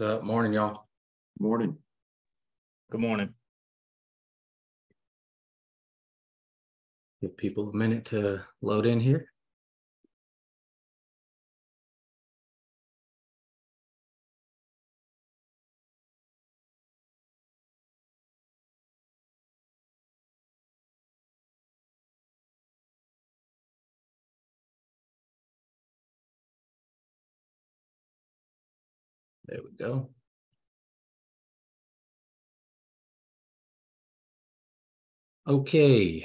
What's up? Morning, y'all. Morning. Good morning. Give people a minute to load in here. There we go. Okay.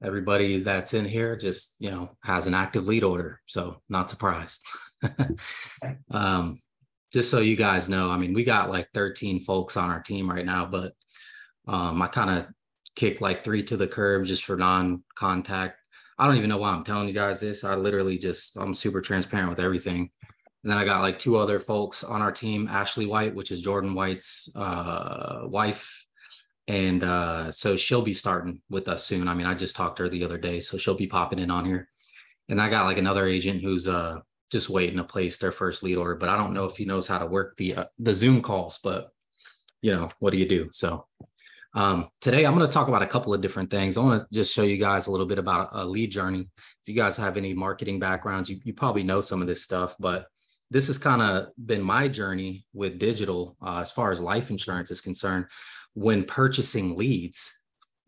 Everybody that's in here just, has an active lead order. So not surprised. Just so you guys know, I mean, we got like 13 folks on our team right now, but I kind of kicked like 3 to the curb just for non-contact. I don't even know why I'm telling you guys this. I'm super transparent with everything. And then I got like 2 other folks on our team, Ashley White, which is Jordan White's wife. And so she'll be starting with us soon. I mean, I just talked to her the other day, so she'll be popping in on here. And I got like another agent who's just waiting to place their first lead order, but I don't know if he knows how to work the Zoom calls, but what do you do? So today I'm going to talk about a couple of different things. I want to just show you guys a little bit about a lead journey. If you guys have any marketing backgrounds, you probably know some of this stuff, but this has kind of been my journey with digital as far as life insurance is concerned. When purchasing leads,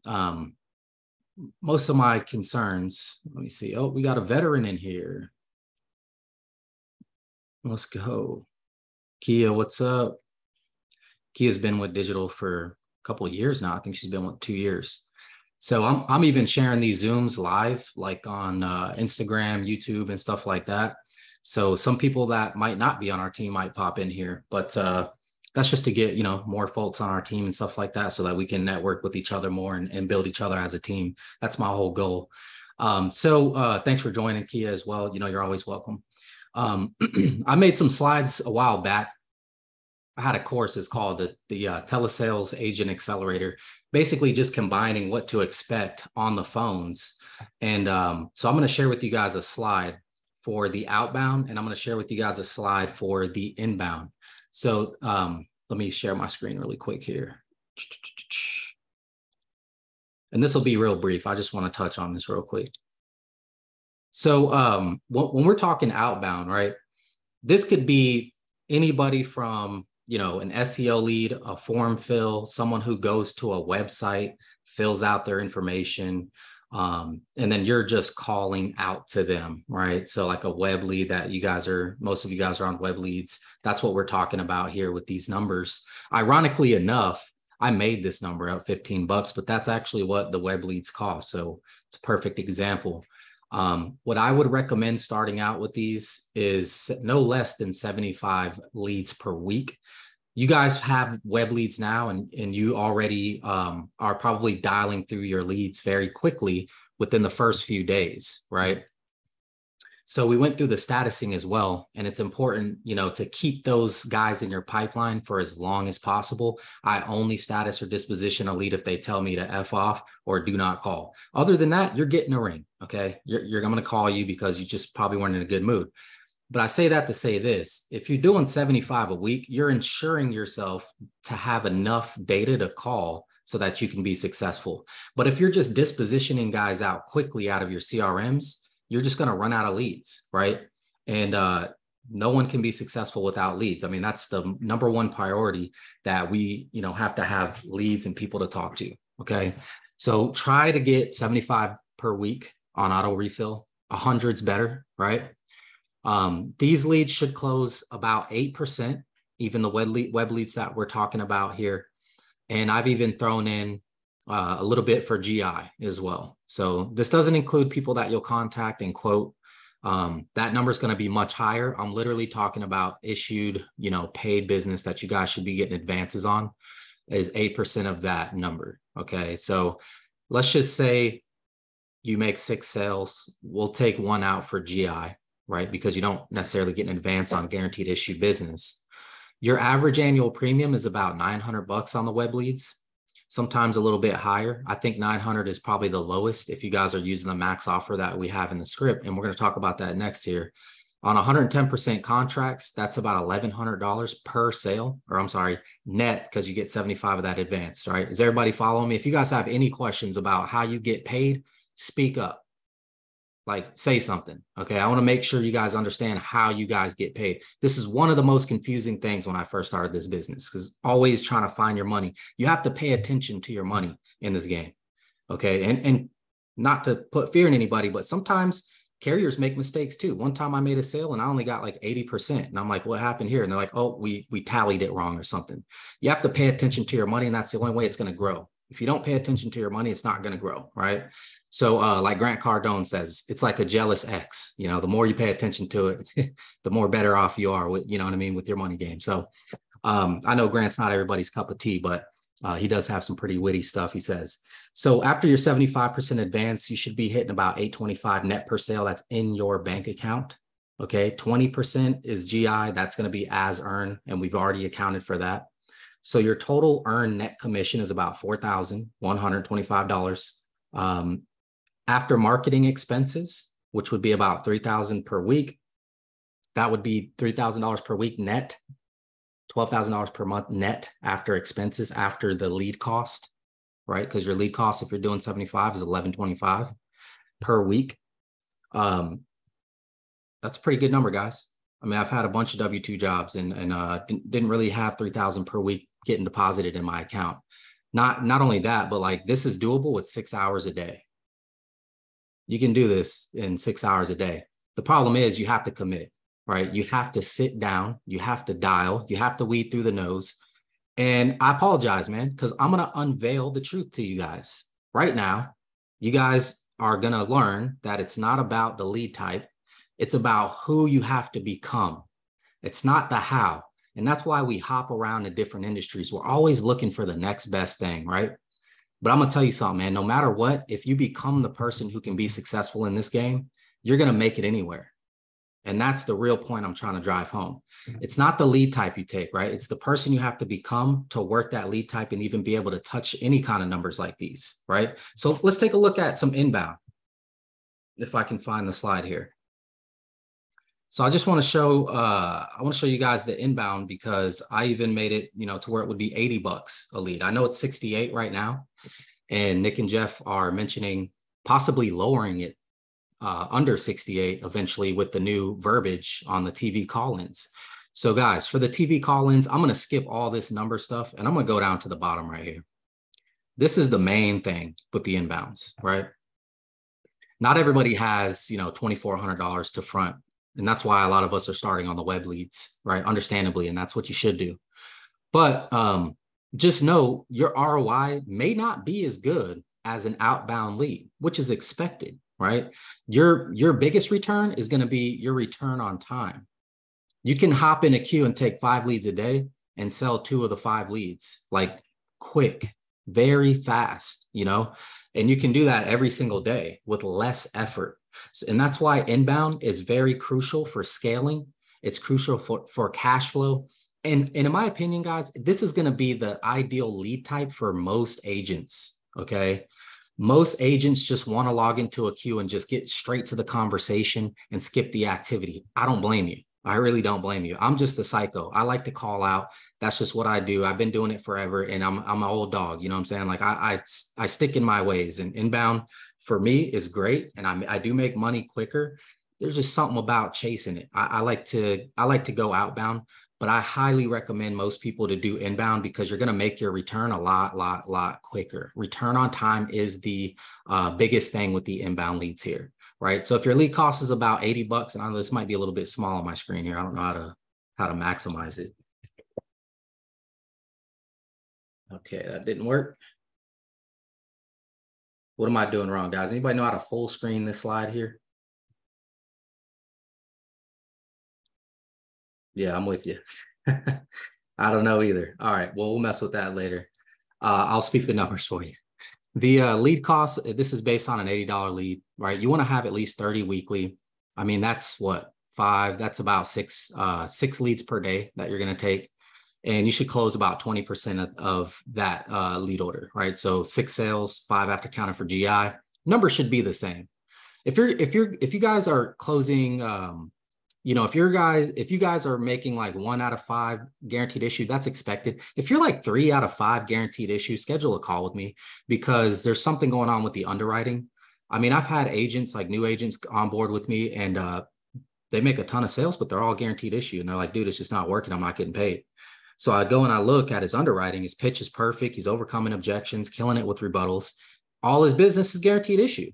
most of my concerns, let me see. Oh, we got a veteran in here. Let's go. Kia, what's up? Kia's been with digital for a couple of years now. I think she's been with 2 years. So I'm even sharing these Zooms live, like on Instagram, YouTube, and stuff like that. So some people that might not be on our team might pop in here, but that's just to get, more folks on our team and stuff like that so that we can network with each other more and build each other as a team. That's my whole goal. So thanks for joining, Kia, as well. You're always welcome. I made some slides a while back. I had a course, it's called the Telesales Agent Accelerator, basically just combining what to expect on the phones. And so I'm going to share with you guys a slide for the outbound, and I'm going to share with you guys a slide for the inbound. So let me share my screen really quick here. And this will be real brief. I just want to touch on this real quick. So when we're talking outbound, right, this could be anybody from, an SEO lead, a form fill, someone who goes to a website, fills out their information, and then you're just calling out to them, right? So like a web lead that most of you guys are on web leads. That's what we're talking about here with these numbers. Ironically enough, I made this number out $15, but that's actually what the web leads cost. So it's a perfect example. What I would recommend starting out with these is no less than 75 leads per week. You guys have web leads now, and you already are probably dialing through your leads very quickly within the first few days, right? So we went through the statusing as well, and it's important, to keep those guys in your pipeline for as long as possible. I only status or disposition a lead if they tell me to F off or do not call. Other than that, you're getting a ring, okay? I'm going to call you because you just probably weren't in a good mood. But I say that to say this: if you're doing 75 a week, you're ensuring yourself to have enough data to call so that you can be successful. But if you're just dispositioning guys out quickly out of your CRMs, you're just going to run out of leads, right? And no one can be successful without leads. I mean, that's the number one priority, that we, have to have leads and people to talk to, okay? So try to get 75 per week on auto refill. 100's better, right? These leads should close about 8%, even the web leads that we're talking about here. And I've even thrown in a little bit for GI as well. So this doesn't include people that you'll contact and quote. That number is going to be much higher. I'm literally talking about issued, paid business that you guys should be getting advances on is 8% of that number. Okay. So let's just say you make 6 sales. We'll take 1 out for GI, right? Because you don't necessarily get an advance on guaranteed issue business. Your average annual premium is about $900 on the web leads, sometimes a little bit higher. I think 900 is probably the lowest if you guys are using the max offer that we have in the script. And we're going to talk about that next here. On 110% contracts, that's about $1,100 per sale, or I'm sorry, net, because you get 75 of that advance, right? Is everybody following me? If you guys have any questions about how you get paid, speak up. Like, say something, okay? I want to make sure you guys understand how you guys get paid. This is one of the most confusing things when I first started this business, because always trying to find your money. You have to pay attention to your money in this game, okay? And not to put fear in anybody, but sometimes carriers make mistakes too. One time I made a sale and I only got like 80%. And I'm like, what happened here? And they're like, oh, we tallied it wrong or something. You have to pay attention to your money, and that's the only way it's going to grow. If you don't pay attention to your money, it's not going to grow, right? So like Grant Cardone says, it's like a jealous ex. You know, the more you pay attention to it, the more better off you are with, you know what I mean, with your money game. So I know Grant's not everybody's cup of tea, but he does have some pretty witty stuff, he says. So after your 75% advance, you should be hitting about $825 net per sale. That's in your bank account. Okay. 20% is GI. That's going to be as earned, and we've already accounted for that. So your total earned net commission is about $4,125. After marketing expenses, which would be about $3,000 per week, that would be $3,000 per week net, $12,000 per month net after expenses, after the lead cost, right? Because your lead cost, if you're doing 75, is $1,125 per week. That's a pretty good number, guys. I mean, I've had a bunch of W-2 jobs and didn't really have $3,000 per week getting deposited in my account. Not only that, but like, this is doable with 6 hours a day. You can do this in 6 hours a day. The problem is you have to commit, right? You have to sit down, you have to dial, you have to weed through the nose. And I apologize, man, because I'm going to unveil the truth to you guys right now. You guys are going to learn that it's not about the lead type. It's about who you have to become. It's not the how. And that's why we hop around to different industries. We're always looking for the next best thing, right? But I'm going to tell you something, man, no matter what, if you become the person who can be successful in this game, you're going to make it anywhere. And that's the real point I'm trying to drive home. It's not the lead type you take, right? It's the person you have to become to work that lead type and even be able to touch any kind of numbers like these, right? So let's take a look at some inbound, if I can find the slide here. So I just want to show, you guys the inbound, because I even made it, you know, to where it would be $80 a lead. I know it's 68 right now, and Nick and Jeff are mentioning possibly lowering it under 68 eventually with the new verbiage on the TV call-ins. So guys, for the TV call-ins, I'm going to skip all this number stuff and I'm going to go down to the bottom right here. This is the main thing with the inbounds, right? Not everybody has, you know, $2,400 to front. And that's why a lot of us are starting on the web leads, right? Understandably, and that's what you should do. But just know your ROI may not be as good as an outbound lead, which is expected, right? Your biggest return is going to be your return on time. You can hop in a queue and take 5 leads a day and sell 2 of the 5 leads, like quick, very fast, you know, and you can do that every single day with less effort. And that's why inbound is very crucial for scaling. It's crucial for cash flow. And in my opinion, guys, this is going to be the ideal lead type for most agents. Okay. Most agents just want to log into a queue and just get straight to the conversation and skip the activity. I don't blame you. I really don't blame you. I'm just a psycho. I like to call out. That's just what I do. I've been doing it forever, and I'm an old dog. You know what I'm saying? Like I stick in my ways, and inbound for me is great, and I do make money quicker. There's just something about chasing it. I like to go outbound, but I highly recommend most people to do inbound because you're going to make your return a lot quicker. Return on time is the biggest thing with the inbound leads here. Right. So if your lead cost is about $80, and I know this might be a little bit small on my screen here. I don't know how to maximize it. Okay, that didn't work. What am I doing wrong, guys? Anybody know how to full screen this slide here? Yeah, I'm with you. I don't know either. All right, well, we'll mess with that later. I'll speak the numbers for you. The lead cost, this is based on an $80 lead, right? You want to have at least 30 weekly. I mean, that's what, 5, that's about 6 leads per day that you're going to take. And you should close about 20% of that lead order, right? So 6 sales, 5 after counting for GI. Number should be the same. If you guys are closing You know, if you guys are making like 1 out of 5 guaranteed issue, that's expected. If you're like 3 out of 5 guaranteed issue, schedule a call with me because there's something going on with the underwriting. I mean, I've had agents, like new agents on board with me, and they make a ton of sales, but they're all guaranteed issue. And they're like, dude, it's just not working. I'm not getting paid. So I go and I look at his underwriting. His pitch is perfect. He's overcoming objections, killing it with rebuttals. All his business is guaranteed issue.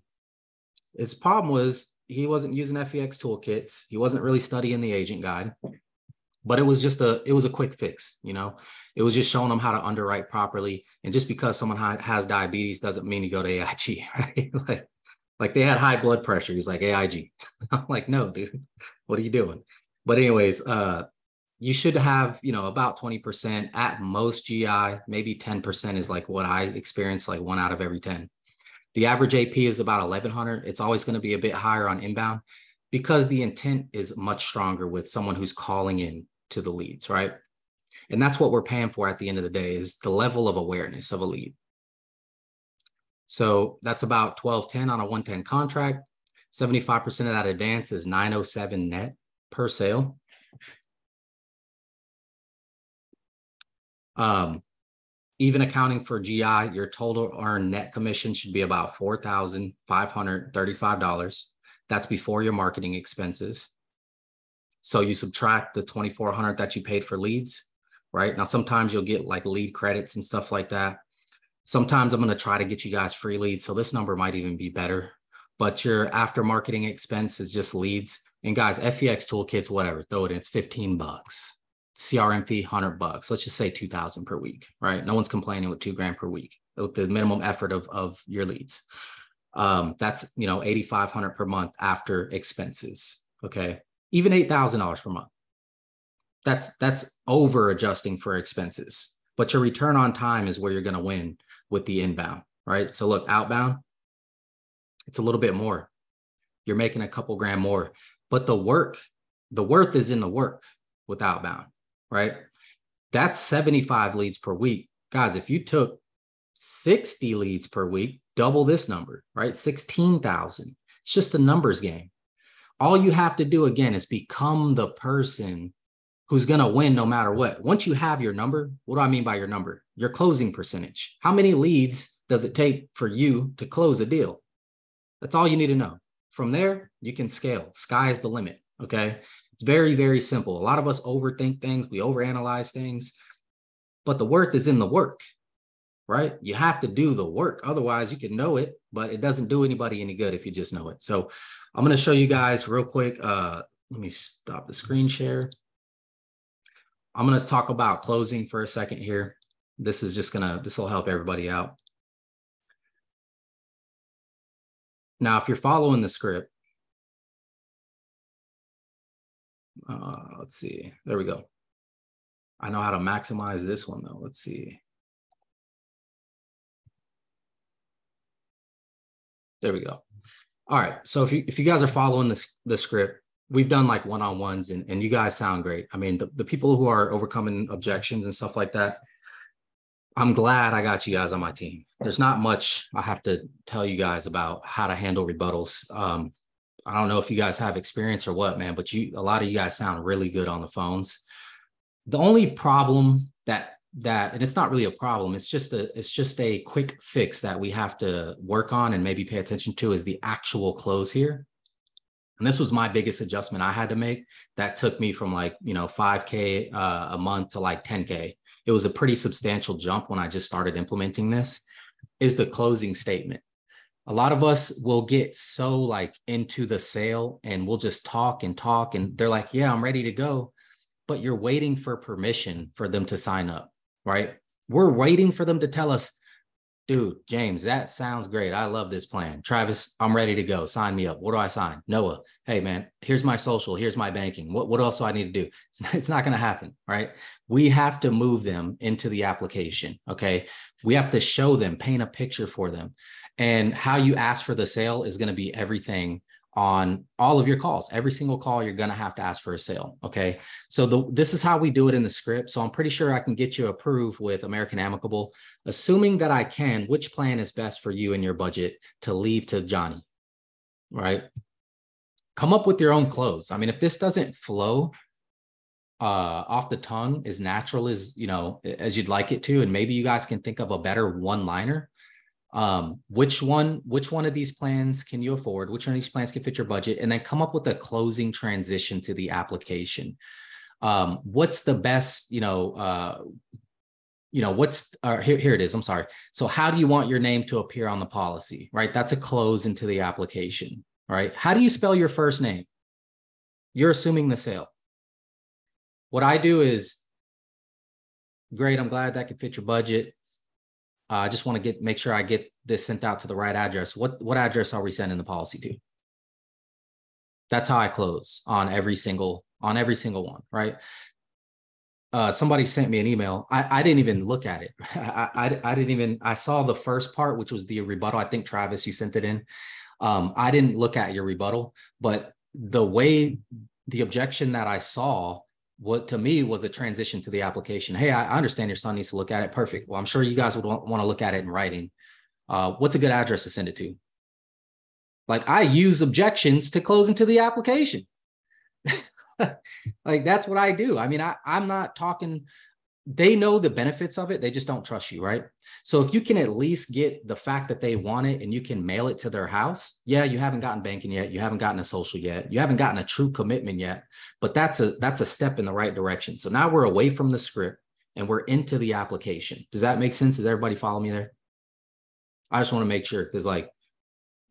His problem was he wasn't using FEX toolkits. He wasn't really studying the agent guide, but it was a quick fix. You know, it was just showing them how to underwrite properly. And just because someone has diabetes doesn't mean you go to AIG, right? Like they had high blood pressure. He's like, AIG. I'm like, no, dude, what are you doing? But anyways, you should have, you know, about 20% at most GI, maybe 10% is like what I experienced, like 1 out of every 10. The average AP is about 1,100. It's always going to be a bit higher on inbound because the intent is much stronger with someone who's calling in to the leads, right? And that's what we're paying for at the end of the day is the level of awareness of a lead. So that's about 1210 on a 110 contract. 75% of that advance is 907 net per sale. Even accounting for GI, your total earned net commission should be about $4,535. That's before your marketing expenses. So you subtract the $2,400 that you paid for leads, right? Now, sometimes you'll get like lead credits and stuff like that. Sometimes I'm going to try to get you guys free leads. So this number might even be better, but your after marketing expense is just leads. And guys, FEX toolkits, whatever, throw it in, it's $15. CRM fee, $100. Let's just say 2,000 per week, right? No one's complaining with $2,000 per week with the minimum effort of your leads. That's, you know, 8,500 per month after expenses. Okay. Even $8,000 per month. That's over adjusting for expenses, but your return on time is where you're going to win with the inbound, right? So look, outbound, it's a little bit more. You're making a couple grand more, but the worth is in the work with outbound. Right? That's 75 leads per week. Guys, if you took 60 leads per week, double this number, right? 16,000. It's just a numbers game. All you have to do, again, is become the person who's going to win no matter what. Once you have your number, what do I mean by your number? Your closing percentage. How many leads does it take for you to close a deal? That's all you need to know. From there, you can scale. Sky is the limit, okay? It's very, very simple. A lot of us overthink things. We overanalyze things, but the worth is in the work, right? You have to do the work. Otherwise, you can know it, but it doesn't do anybody any good if you just know it. So I'm going to show you guys real quick. Let me stop the screen share. I'm going to talk about closing for a second here. This will help everybody out. Now, if you're following the script, let's see. There we go. I know how to maximize this one though. Let's see. There we go. All right. So if you guys are following the script, we've done like one-on-ones and you guys sound great. I mean, the people who are overcoming objections and stuff like that, I'm glad I got you guys on my team. There's not much I have to tell you guys about how to handle rebuttals. I don't know if you guys have experience or what, man, but a lot of you guys sound really good on the phones. The only problem that and it's not really a problem, it's just a quick fix that we have to work on and maybe pay attention to is the actual close here. And this was my biggest adjustment I had to make. That took me from like, you know, 5K a month to like 10K. It was a pretty substantial jump when I just started implementing this, is the closing statement. A lot of us will get so like into the sale and we'll just talk and they're like, yeah, I'm ready to go. But you're waiting for permission for them to sign up, right? We're waiting for them to tell us, dude, James, that sounds great. I love this plan. Travis, I'm ready to go. Sign me up. What do I sign? Noah, hey man, here's my social. Here's my banking. What else do I need to do? It's not going to happen, right? We have to move them into the application. Okay. We have to show them, paint a picture for them. And how you ask for the sale is going to be everything on all of your calls. Every single call, you're going to have to ask for a sale. Okay. So this is how we do it in the script. So I'm pretty sure I can get you approved with American Amicable, assuming that I can. Which plan is best for you and your budget to leave to Johnny, right? come up with your own close. I mean, if this doesn't flow off the tongue as natural as, you know, as you'd like it to, and maybe you guys can think of a better one-liner. Which one of these plans can you afford? Which one of these plans can fit your budget? And then come up with a closing transition to the application. What's the best, what's here it is. I'm sorry. So how do you want your name to appear on the policy, right? That's a close into the application, right? How do you spell your first name? You're assuming the sale. What I do is, great, I'm glad that can fit your budget. I just want to make sure I get this sent out to the right address. What address are we sending the policy to? That's how I close on every single one, right? Somebody sent me an email. I didn't even look at it. I saw the first part, which was the rebuttal. I think Travis, you sent it in. I didn't look at your rebuttal, but the objection that I saw, what to me was a transition to the application. Hey, I understand your son needs to look at it. Perfect. Well, I'm sure you guys would want to look at it in writing. What's a good address to send it to? Like, I use objections to close into the application. Like, that's what I do. I mean, I'm not talking, they know the benefits of it. They just don't trust you, right? So if you can at least get the fact that they want it and you can mail it to their house, yeah, you haven't gotten banking yet. You haven't gotten a social yet. You haven't gotten a true commitment yet, but that's a step in the right direction. So now we're away from the script and we're into the application. Does that make sense? Does everybody follow me there? I just want to make sure, because like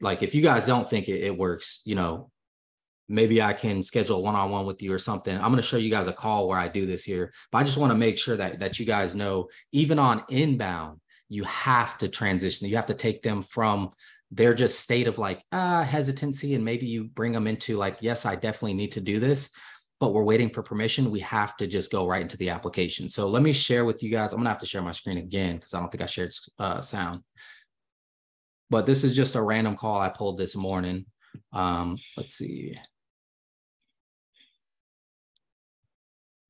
if you guys don't think it works, maybe I can schedule a one-on-one with you or something. I'm going to show you guys a call where I do this here, but I just want to make sure that you guys know, even on inbound, you have to transition. You have to take them from their just state of like hesitancy, and maybe you bring them into like, yes, I definitely need to do this, but we're waiting for permission. We have to just go right into the application. So let me share with you guys. I'm going to have to share my screen again because I don't think I shared sound. But this is just a random call I pulled this morning. Let's see.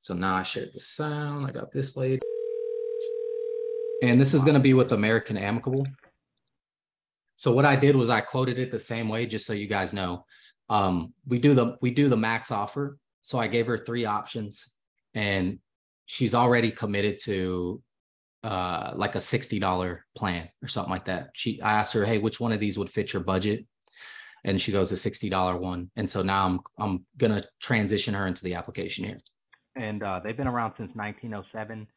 So now I shared the sound. I got this lady. And this is going to be with American Amicable. So what I did was I quoted it the same way, just so you guys know. We do the max offer. So I gave her 3 options, and she's already committed to like a $60 plan or something like that. I asked her, hey, which one of these would fit your budget? And she goes, the $60 one. And so now I'm going to transition her into the application here. And they've been around since 1907.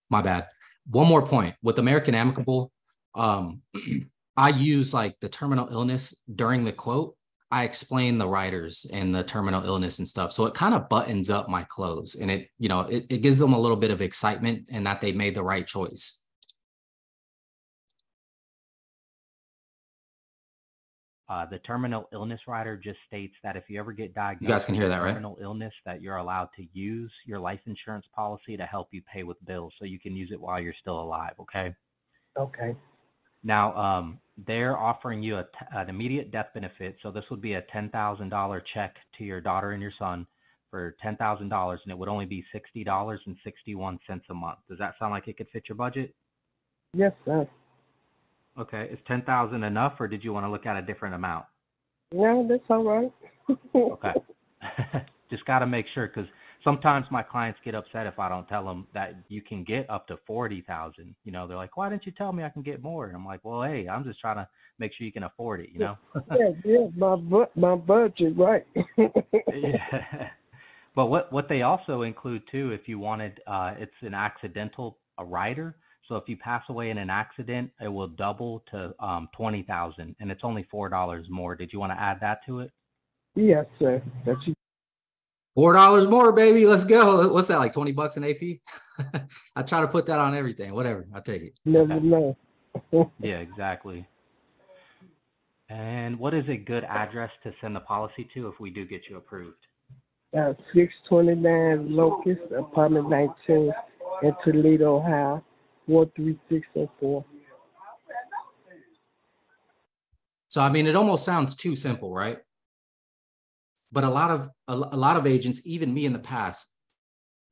My bad. One more point. With American Amicable, I use like the terminal illness during the quote. I explain the riders and the terminal illness and stuff. So it kind of buttons up my close, and it gives them a little bit of excitement and that they made the right choice. The terminal illness rider just states that if you ever get diagnosed, you guys can hear that, right? Terminal illness, that you're allowed to use your life insurance policy to help you pay with bills, so you can use it while you're still alive. Okay. Okay. Now, they're offering you an immediate death benefit. So this would be a $10,000 check to your daughter and your son for $10,000, and it would only be $60.61 a month. Does that sound like it could fit your budget? Yes, sir. Okay. Is $10,000 enough, or did you want to look at a different amount? No, that's all right. Okay. Just got to make sure, because sometimes my clients get upset if I don't tell them that you can get up to $40,000. They're like, why didn't you tell me I can get more? And I'm like, well, hey, I'm just trying to make sure you can afford it, Yeah, my budget, right. Yeah. But what they also include too, if you wanted, it's an accidental rider. So if you pass away in an accident, it will double to $20,000, and it's only $4 more. Did you want to add that to it? Yes, sir. That's $4 more, baby. Let's go. What's that, like $20 an AP? I try to put that on everything. Whatever. I'll take it. Never know. Yeah, exactly. And what is a good address to send the policy to if we do get you approved? 629 Locust, apartment 19 in Toledo, Ohio, 43604. So, I mean, it almost sounds too simple, right? But a lot of agents, even me in the past,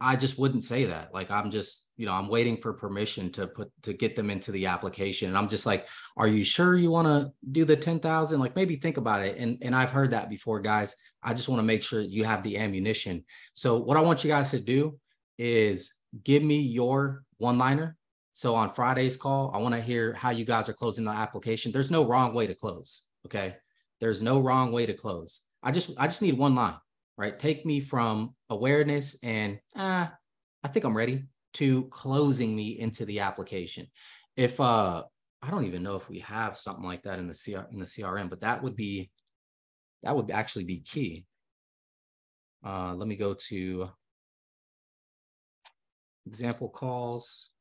I just wouldn't say that. Like, I'm just, I'm waiting for permission to get them into the application. And I'm just like, are you sure you want to do the 10,000? Like, maybe think about it. And I've heard that before, guys. I just want to make sure you have the ammunition. So what I want you guys to do is give me your one-liner. So on Friday's call, I want to hear how you guys are closing the application. There's no wrong way to close. Okay. There's no wrong way to close. I just need one line. Right? Take me from awareness and I think I'm ready to closing me into the application. If I don't even know if we have something like that in the CRM, but that would actually be key. Let me go to example calls.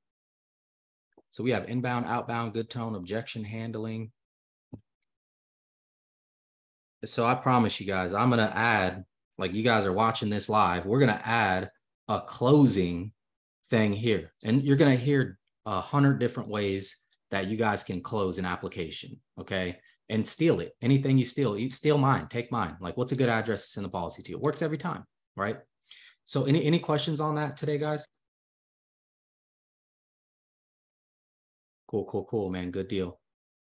So we have inbound, outbound, good tone, objection handling. So I promise you guys, I'm going to add, like, you guys are watching this live, we're going to add a closing thing here. And you're going to hear 100 different ways that you guys can close an application. Okay. And steal it. Anything you steal mine, take mine. Like, what's a good address to send the policy to? It works every time. Right. So any questions on that today, guys? Cool, man. Good deal.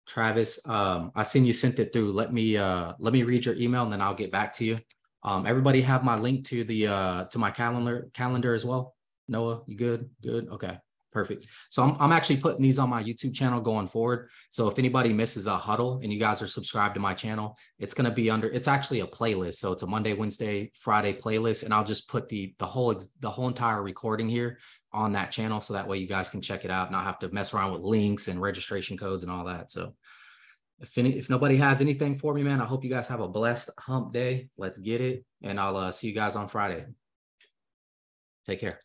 Travis, I seen you sent it through. Let me read your email and then I'll get back to you. Everybody have my link to the to my calendar as well. Noah, you good? Good. Okay, perfect. So I'm actually putting these on my YouTube channel going forward. So if anybody misses a huddle and you guys are subscribed to my channel, it's going to be it's actually a playlist. So it's a Monday, Wednesday, Friday playlist, and I'll just put the whole entire recording here on that channel. So that way you guys can check it out and not have to mess around with links and registration codes and all that. So if nobody has anything for me, man, I hope you guys have a blessed hump day. Let's get it. And I'll see you guys on Friday. Take care.